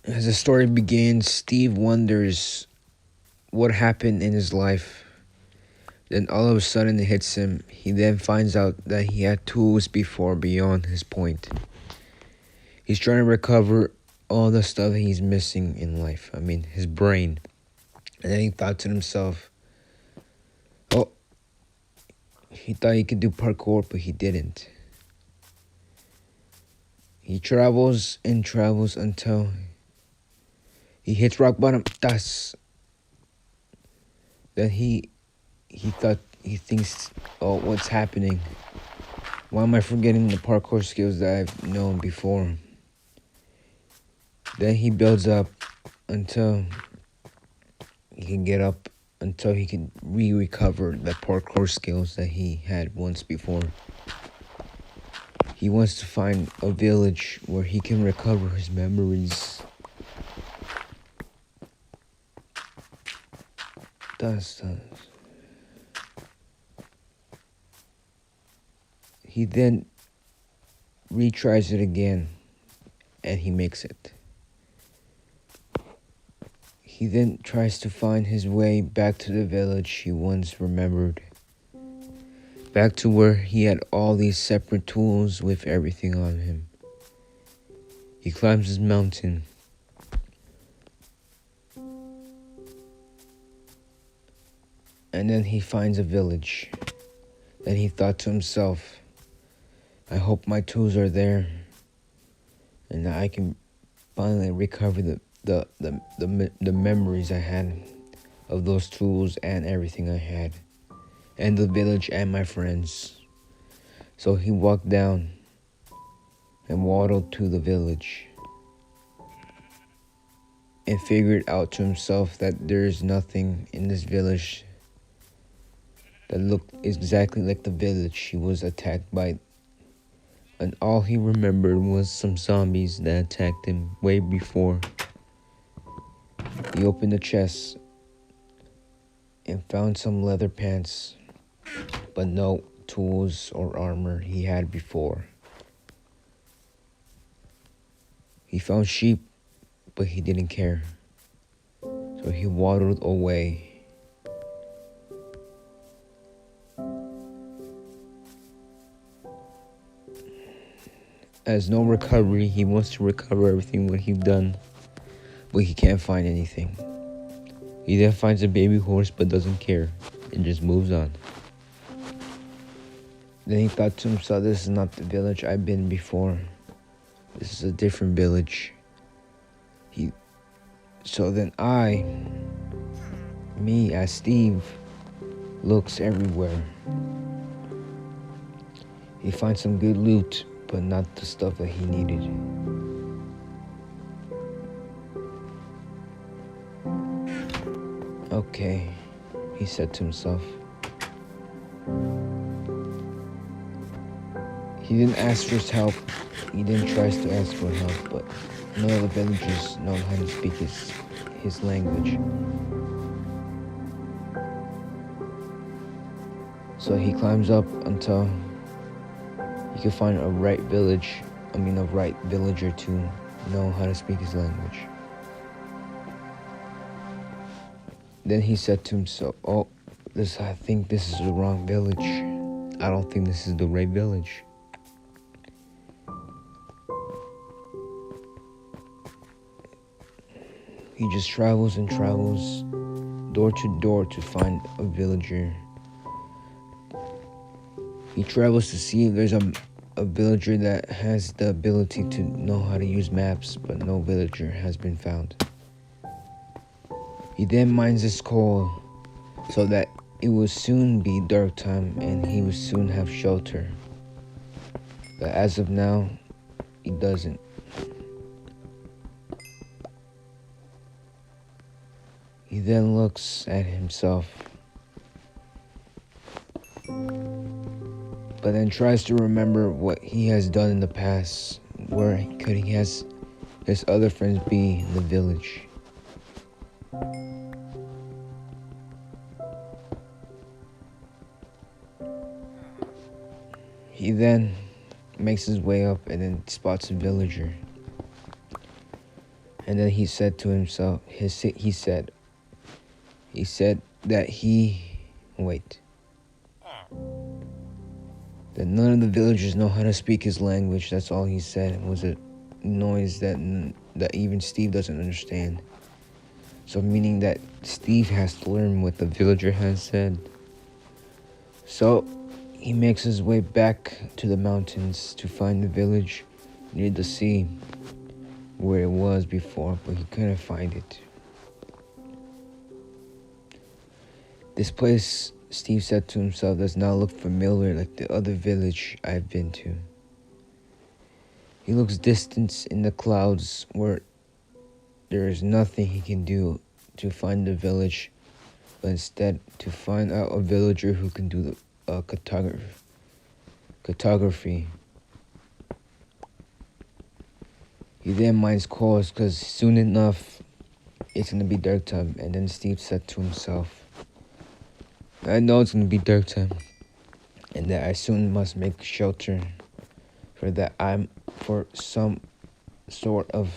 As the story begins, Steve wonders what happened in his life. Then all of a sudden it hits him. He then finds out that he had tools before beyond his point. He's trying to recover all the stuff that he's missing in life. I mean, his brain. And then he thought to himself, oh, he thought he could do parkour, but he didn't. He travels and travels until he hits rock bottom. That's that he thinks, oh, what's happening? Why am I forgetting the parkour skills that I've known before? Then he builds up until he can get up, until he can recover the parkour skills that he had once before. He wants to find a village where he can recover his memories. Does. He then retries it again, and he makes it. He then tries to find his way back to the village he once remembered. Back to where he had all these separate tools with everything on him. He climbs his mountain. And then he finds a village. Then he thought to himself, I hope my tools are there, and that I can finally recover the memories I had of those tools and everything I had, and the village and my friends. So he walked down and waddled to the village and figured out to himself that there is nothing in this village that looked exactly like the village he was attacked by. And all he remembered was some zombies that attacked him way before. He opened the chest and found some leather pants, but no tools or armor he had before. He found sheep, but he didn't care. So he waddled away. As no recovery, he wants to recover everything what he's done, but he can't find anything. He then finds a baby horse but doesn't care and just moves on. Then he thought to himself, this is not the village I've been before. This is a different village. So then me as Steve, looks everywhere. He finds some good loot, but not the stuff that he needed. Okay, he said to himself. He didn't ask for his help. He didn't try to ask for help, but none of the villagers know how to speak his language. So he climbs up until he can find a right villager to know how to speak his language. Then he said to himself, oh, I think this is the wrong village. I don't think this is the right village. He just travels and travels door to door to find a villager. He travels to see if there's a villager that has the ability to know how to use maps, but no villager has been found. He then mines his coal so that it will soon be dark time and he will soon have shelter. But as of now, he doesn't. He then looks at himself, but then tries to remember what he has done in the past. Where could his other friends be in the village? He then makes his way up and then spots a villager. And then he said to himself, he said that wait, that none of the villagers know how to speak his language. That's all he said. It was a noise that even Steve doesn't understand. So meaning that Steve has to learn what the villager has said. So he makes his way back to the mountains to find the village near the sea where it was before, but he couldn't find it. This place, Steve said to himself, does not look familiar like the other village I've been to. He looks distant in the clouds where there is nothing he can do to find the village, but instead to find out a villager who can do the cartography. He then minds calls because soon enough it's gonna be dark time. And then Steve said to himself, I know it's gonna be dark time, and that I soon must make shelter, for some sort of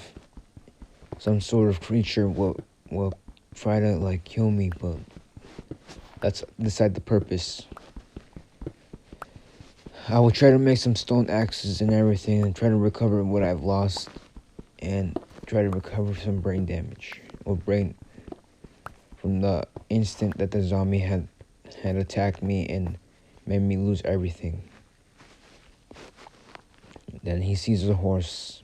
creature will try to like kill me, but that's beside the purpose. I will try to make some stone axes and everything and try to recover what I've lost and try to recover some brain damage or brain from the instant that the zombie had attacked me and made me lose everything. Then he sees a horse,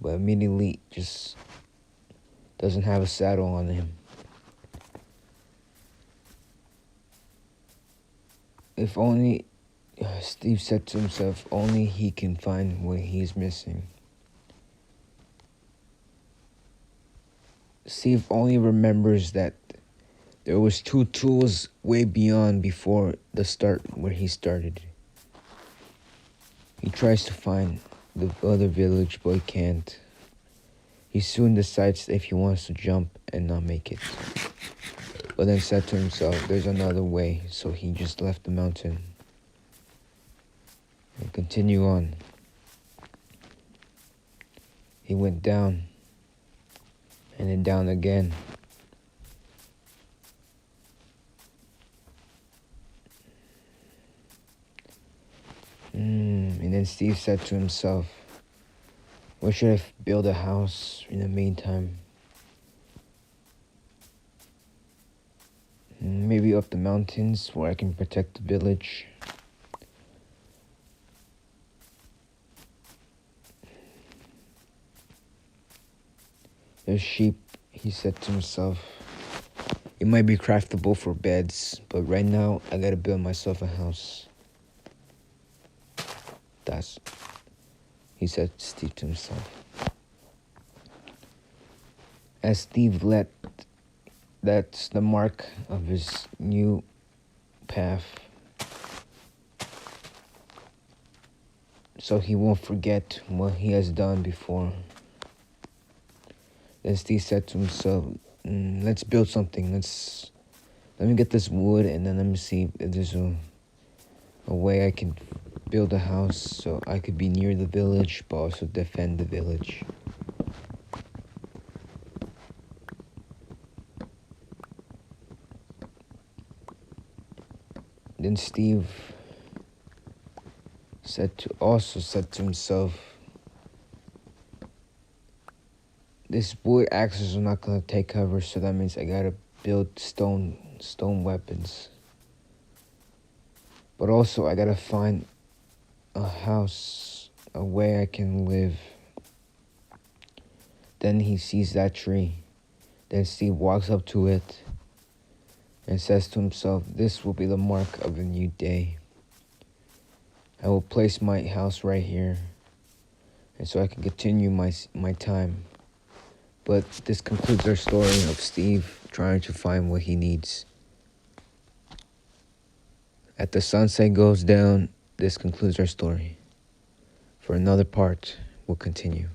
but immediately just doesn't have a saddle on him. If only, Steve said to himself, only he can find what he's missing. Steve only remembers that there was 2 tools way beyond before the start where he started. He tries to find the other village, but he can't. He soon decides if he wants to jump and not make it. But then said to himself, there's another way, so he just left the mountain and continue on. He went down and then down again. And then Steve said to himself, where should I build a house in the meantime? Maybe up the mountains where I can protect the village. There's sheep, he said to himself. It might be craftable for beds, but right now I gotta build myself a house. He said Steve to himself. As Steve that's the mark of his new path. So he won't forget what he has done before. Then Steve said to himself, let's build something. Let me get this wood and then let me see if there's a way I can build a house so I could be near the village but also defend the village. Then Steve said to himself, this wood axes are not gonna take cover, so that means I gotta build stone weapons. But also I gotta find a house, a way I can live. Then he sees that tree. Then Steve walks up to it and says to himself, this will be the mark of a new day. I will place my house right here, and so I can continue my time. But this concludes our story of Steve trying to find what he needs. At the sunset goes down, this concludes our story. For another part, we'll continue.